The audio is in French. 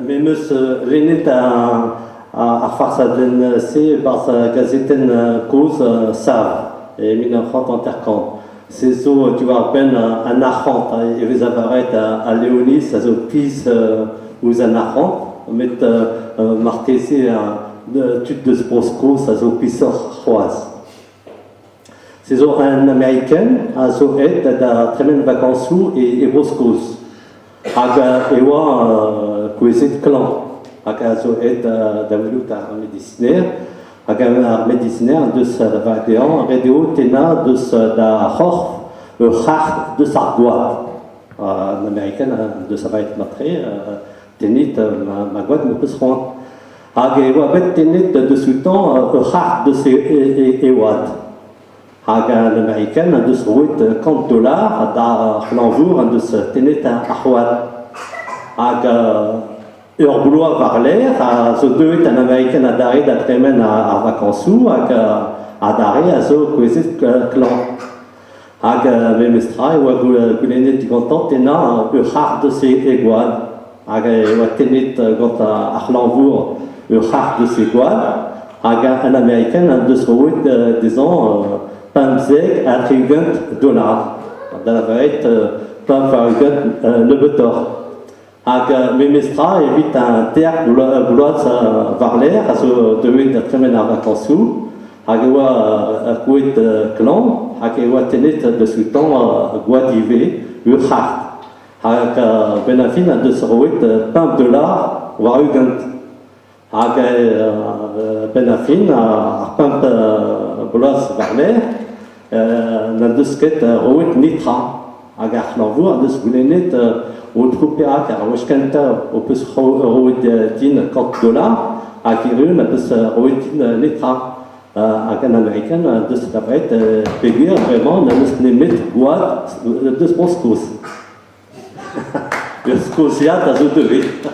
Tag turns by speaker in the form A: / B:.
A: ميمس رينيت أفرسدن سي باس غازيتن كوز ساف من خط انتركام سيزو tu vas peine un archant et vous apparaître à Léonis ça se pisse aux anarchants met marqué tu de sprosco ça se pisse croise سيزو un américain a so et da tremen vacances et broscos aga ewa kuesit clan aga so et da veluta médicinaire aga médicinaire de sa vaguean radio tena de sa da hor hart de sargoa un américain de sa va être matré tenit ma goat me peut se rendre aga ewa bet tenit de sultan hart de ses ewad aga l'américain de se route $50 da l'enjour de se tenir à Ahwad aga urblois varler à ce deux un américain à d'arrêt d'atremen à vacances aga à d'arrêt à ce que clan aga memestra ou goulenet du content tena hard de ses igual aga ou tenit quand à l'enjour hard de ses igual aga un américain de se route disons $50 dollars. Dans la vérité, $50 le betor. Aga memestra évite un terre boulois varler à ce devait de très bien à vacances. Agawa kuit clan, agawa tenet de sultan guadivé urhart. Aga benafin de se rouit $50 voire ugant. Aga benafin à pump boulois varler. Na dusket roet nitra hag ar l'envour deus goulennet o troupera car weskanta o peus roet din $50 hag irun a peus roet din nitra hag an américain deus tapret peguer vraiment na deus nemet goad deus bronskos. Ur skosiat a zo devet.